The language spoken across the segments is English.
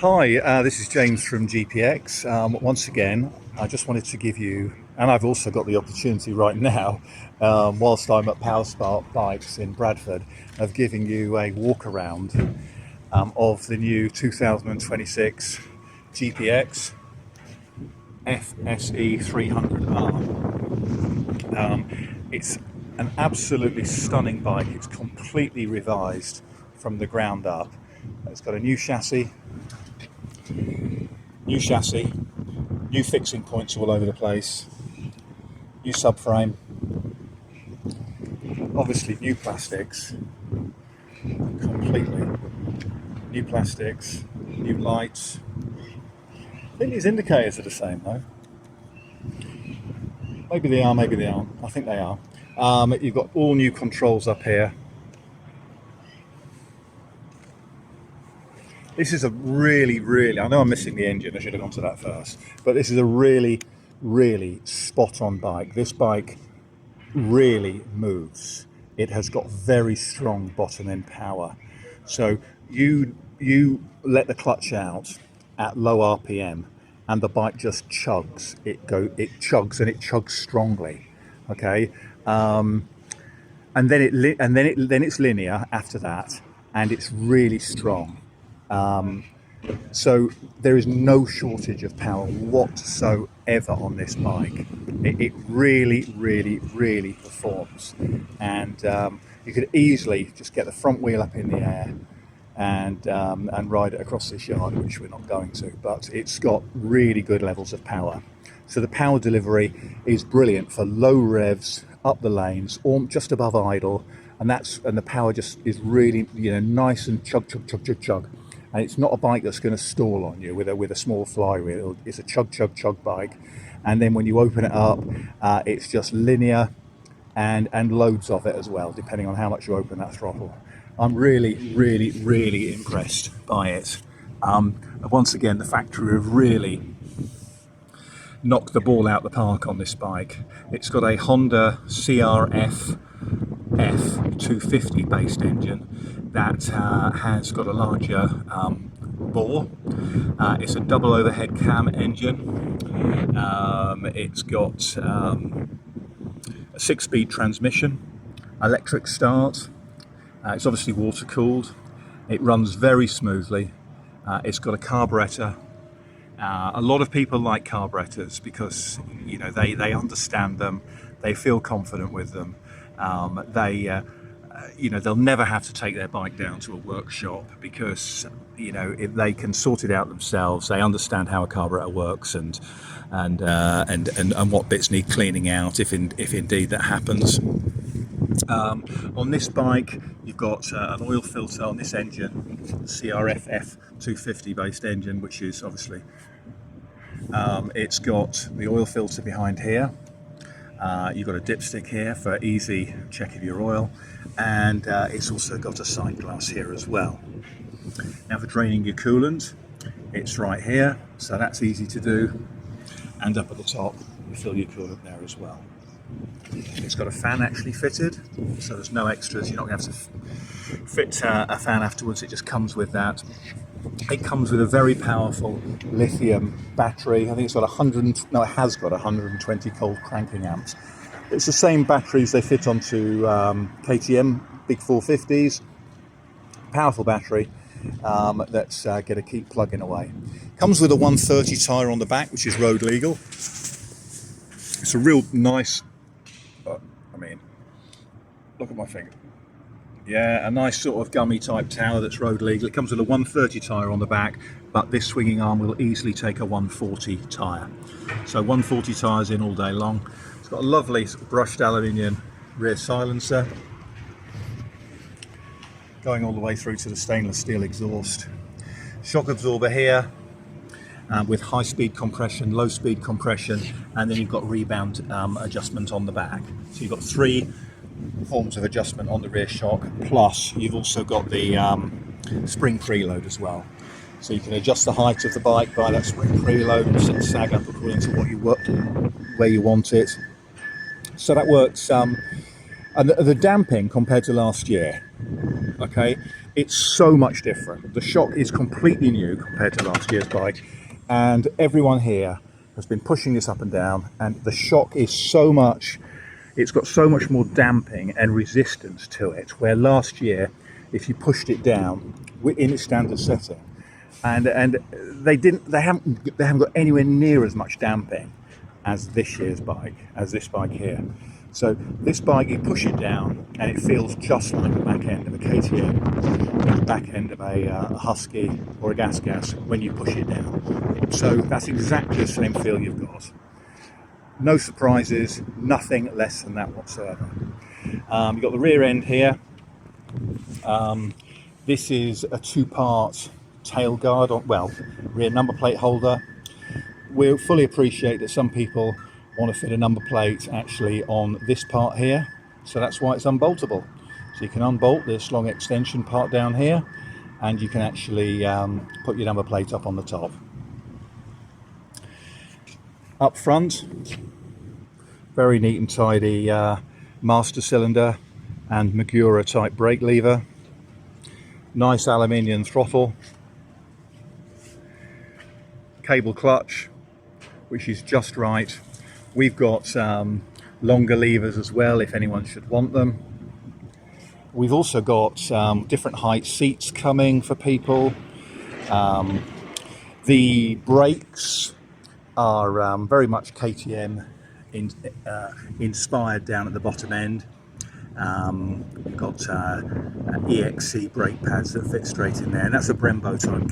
Hi, this is James from GPX. Once again, I just wanted to give you, and I've also got the opportunity right now, whilst I'm at Power Spark Bikes in Bradford, of giving you a walk around of the new 2026 GPX FSE 300R. It's an absolutely stunning bike. It's completely revised from the ground up. It's got a new chassis, new fixing points all over the place, new subframe, obviously new plastics, completely new plastics, new lights. I think these indicators are the same though. Maybe they are, maybe they aren't. I think they are. You've got all new controls up here. This is a really, I know I'm missing the engine, I should have gone to that first, but this is a really spot on bike. This bike really moves. It has got very strong bottom end power. So you let the clutch out at low RPM and the bike just chugs. It chugs and it chugs strongly. Okay. And then it's linear after that, and it's really strong. So there is no shortage of power whatsoever on this bike. It really performs, and you could easily just get the front wheel up in the air and ride it across this yard, which we're not going to, but it's got really good levels of power. So the power delivery is brilliant for low revs up the lanes, or just above idle, and the power just is really nice and chug. And it's not a bike that's going to stall on you with a small flywheel. It's a chug bike. And then when you open it up, it's just linear and loads of it as well, depending on how much you open that throttle. I'm really impressed by it. Once again, the factory have really knocked the ball out the park on this bike. It's got a Honda CRF F250 based engine that has got a larger bore. It's a double overhead cam engine. It's got a 6-speed transmission, electric start. It's obviously water cooled. It runs very smoothly. It's got a carburetor. A lot of people like carburetors because they understand them, they feel confident with them. They'll never have to take their bike down to a workshop because if they can sort it out themselves. They understand how a carburetor works and what bits need cleaning out if indeed that happens. On this bike, you've got an oil filter on this engine, CRF F250 based engine, which is obviously it's got the oil filter behind here. You've got a dipstick here for easy check of your oil, and it's also got a side glass here as well. Now for draining your coolant, it's right here, so that's easy to do, and up at the top you fill your coolant there as well. It's got a fan actually fitted, so there's no extras. You're not going to have to fit a fan afterwards. It just comes with that. It comes with a very powerful lithium battery. I think it's got it has got 120 cold cranking amps. It's the same batteries they fit onto KTM big 450s. Powerful battery that's going to keep plugging away. Comes with a 130 tyre on the back, which is road legal. It's a real nice. Look at my finger. Yeah, a nice sort of gummy type tower that's road legal. It comes with a 130 tyre on the back, but this swinging arm will easily take a 140 tyre. So 140 tyres in all day long. It's got a lovely sort of brushed aluminium rear silencer, going all the way through to the stainless steel exhaust. Shock absorber here with high speed compression, low speed compression, and then you've got rebound adjustment on the back. So you've got 3 forms of adjustment on the rear shock, plus you've also got the spring preload as well. So you can adjust the height of the bike by that spring preload and set the sag up according to where you want it. So that works. And the damping compared to last year, okay, It's so much different. The shock is completely new compared to last year's bike, and everyone here has been pushing this up and down, and the shock is so much, it's got so much more damping and resistance to it, where last year if you pushed it down in its standard setting, and they haven't got anywhere near as much damping as this year's bike, as this bike here. So this bike, you push it down and it feels just like the back end of a KTM, or the back end of a Husky or a Gas when you push it down. So that's exactly the same feel you've got. No surprises, nothing less than that whatsoever. You've got the rear end here. This is a two-part tail guard, rear number plate holder. We fully appreciate that some people want to fit a number plate actually on this part here, so that's why it's unboltable. So you can unbolt this long extension part down here, and you can actually put your number plate up on the top. Up front, very neat and tidy master cylinder and Magura type brake lever. Nice aluminium throttle. Cable clutch, which is just right. We've got longer levers as well if anyone should want them. We've also got different height seats coming for people. The brakes are very much KTM inspired down at the bottom end. We've got EXC brake pads that fit straight in there, and that's a Brembo type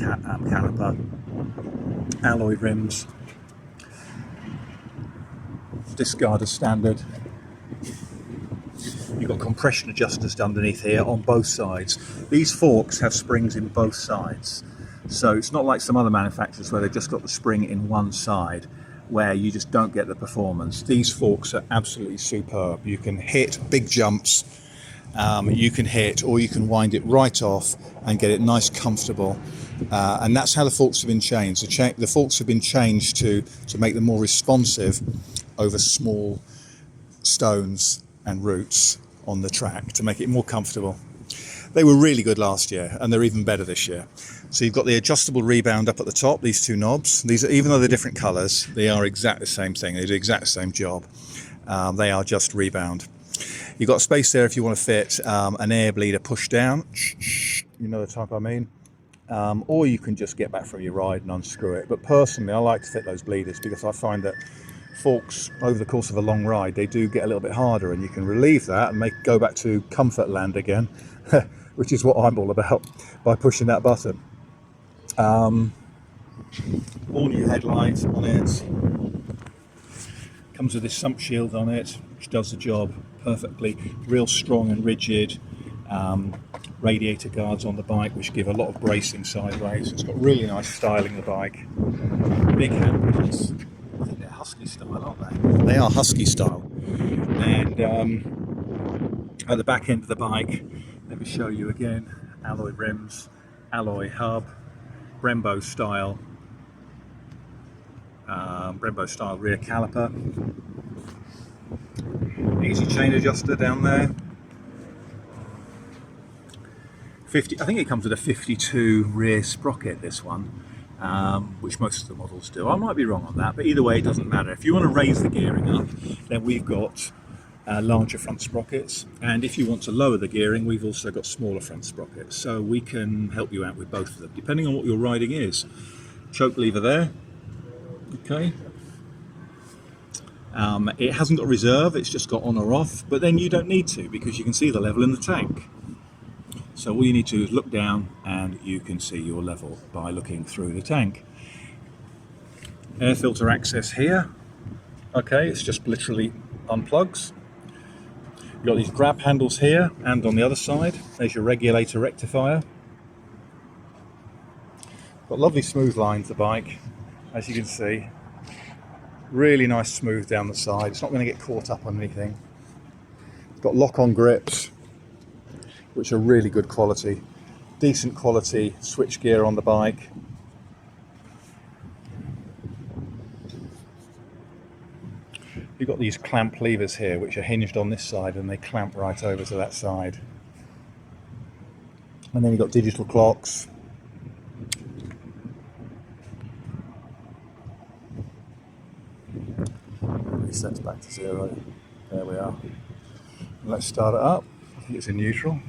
caliper. Alloy rims. Discard as standard. You've got compression adjusters underneath here on both sides. These forks have springs in both sides, so it's not like some other manufacturers where they've just got the spring in one side where you just don't get the performance. These forks are absolutely superb. You can hit big jumps, you can hit, or you can wind it right off and get it nice, comfortable. And that's how the forks have been changed. The forks have been changed to make them more responsive over small stones and roots on the track, to make it more comfortable. They were really good last year, and they're even better this year. So you've got the adjustable rebound up at the top, these two knobs. These are, even though they're different colours, they are exactly the same thing. They do exactly the same job. They are just rebound. You've got space there if you want to fit an air bleeder push down. You know the type I mean. Or you can just get back from your ride and unscrew it. But personally, I like to fit those bleeders because I find that forks over the course of a long ride, they do get a little bit harder, and you can relieve that and go back to comfort land again, which is what I'm all about, by pushing that button. All new headlights on it. Comes with this sump shield on it, which does the job perfectly. Real strong and rigid radiator guards on the bike, which give a lot of bracing sideways. It's got really nice styling, the bike. Big handles. I think they're Husky style, aren't they? They are Husky style. And at the back end of the bike, let me show you again, alloy rims, alloy hub, Brembo style rear caliper. Easy chain adjuster down there. I think it comes with a 52 rear sprocket, this one, which most of the models do. I might be wrong on that, but either way, it doesn't matter. If you want to raise the gearing up, then we've got larger front sprockets, and if you want to lower the gearing, we've also got smaller front sprockets, so we can help you out with both of them, depending on what your riding is. Choke lever there, okay. It hasn't got reserve, it's just got on or off, but then you don't need to, because you can see the level in the tank. So all you need to do is look down and you can see your level by looking through the tank. Air filter access here. Okay, it's just literally unplugs. You've got these grab handles here and on the other side. There's your regulator rectifier. Got lovely smooth lines, the bike, as you can see. Really nice smooth down the side. It's not going to get caught up on anything. It's got lock-on grips, which are really good quality. Decent quality switch gear on the bike. You've got these clamp levers here, which are hinged on this side, and they clamp right over to that side. And then you've got digital clocks. Resets back to 0. There we are. Let's start it up. I think it's in neutral.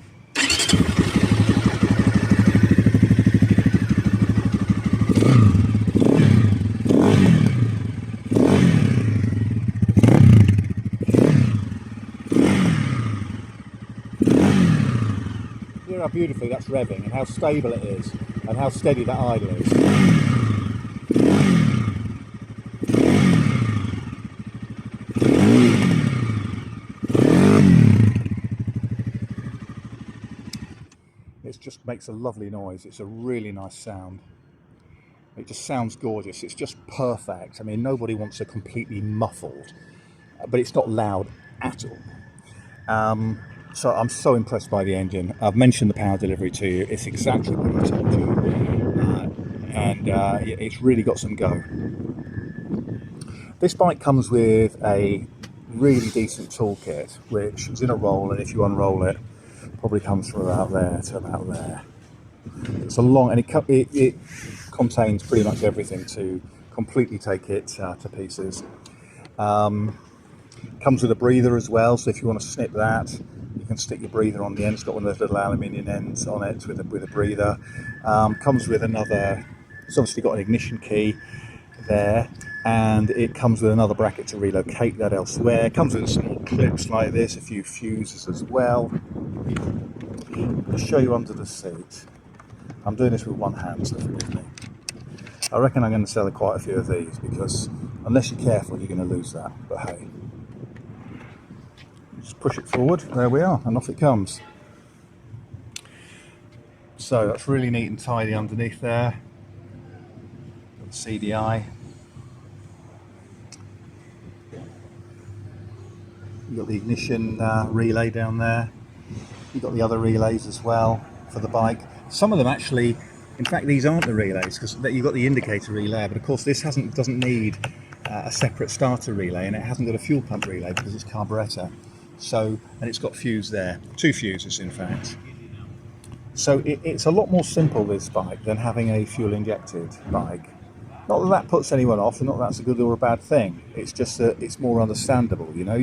Hear how beautifully that's revving and how stable it is and how steady that idle is. It just makes a lovely noise. It's a really nice sound. It just sounds gorgeous. It's just perfect. I mean, nobody wants a completely muffled, but it's not loud at all. So I'm so impressed by the engine. I've mentioned the power delivery to you. It's exactly what I told you. It's really got some go. This bike comes with a really decent toolkit, which is in a roll, and if you unroll it, probably comes from about there to about there. It's a long, and it contains pretty much everything to completely take it to pieces. Comes with a breather as well, so if you want to snip that, you can stick your breather on the end. It's got one of those little aluminium ends on it with a breather. Comes with another, it's obviously got an ignition key there, and it comes with another bracket to relocate that elsewhere. It comes with some more clips like this, a few fuses as well. I'll show you under the seat. I'm doing this with one hand, so forgive me. I reckon I'm going to sell quite a few of these, because unless you're careful, you're going to lose that. But hey, just push it forward. There we are, and off it comes. So that's really neat and tidy underneath there. Got the CDI. You've got the ignition relay down there. You've got the other relays as well for the bike. Some of them actually, in fact, these aren't the relays, because you've got the indicator relay, but of course this doesn't need a separate starter relay, and it hasn't got a fuel pump relay because it's carburetor. So, and it's got fuse there, 2 fuses in fact. So it's a lot more simple, this bike, than having a fuel injected bike. Not that that puts anyone off, and not that that's a good or a bad thing. It's just that it's more understandable. You know,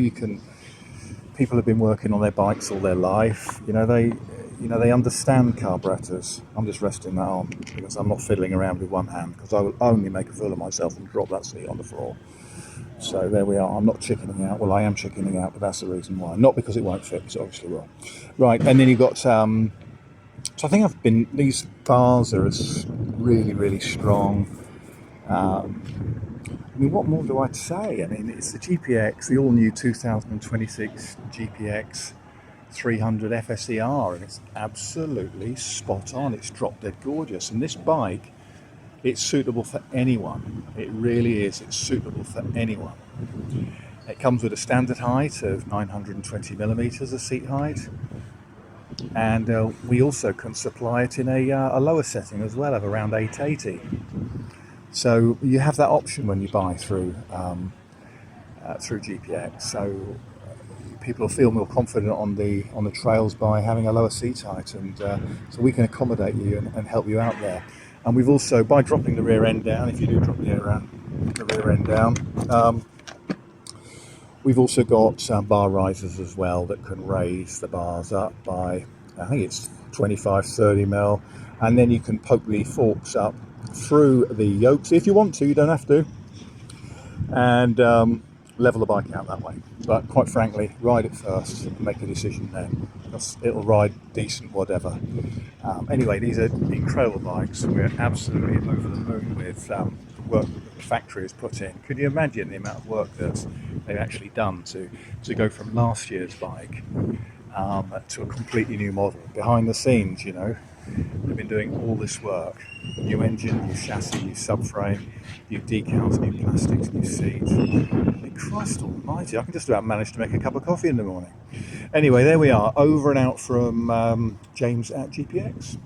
people have been working on their bikes all their life. They understand carburetors. I'm just resting that on because I'm not fiddling around with one hand, because I will only make a fool of myself and drop that seat on the floor. So there we are. I'm not chickening out. Well, I am chickening out, but that's the reason why. Not because it won't fit, because it obviously will. Right, and then you've got, so I think these bars are really, really strong. I mean, what more do I say? I mean, it's the GPX, the all-new 2026 GPX 300 FSE, and it's absolutely spot on. It's drop dead gorgeous, and this bike, it's suitable for anyone. It really is. It's suitable for anyone. It comes with a standard height of 920 millimeters of seat height, and we also can supply it in a lower setting as well of around 880. So you have that option when you buy through GPX. So people will feel more confident on the trails by having a lower seat height, and so we can accommodate you and help you out there. And we've also, by dropping the rear end down, if you do drop the rear end down, we've also got bar risers as well that can raise the bars up by, I think it's 25-30 mil, and then you can poke the forks up through the yokes if you want to. You don't have to, and level the bike out that way. But quite frankly, ride it first and make a decision then, because it'll ride decent whatever. Anyway, these are incredible bikes. We're absolutely over the moon with the work that the factory has put in. Could you imagine the amount of work that they've actually done to go from last year's bike to a completely new model? Behind the scenes, you know, they've been doing all this work. New engine, new chassis, new subframe, new decals, new plastics, new seats. Christ almighty, I can just about manage to make a cup of coffee in the morning. Anyway, there we are, over and out from James at GPX.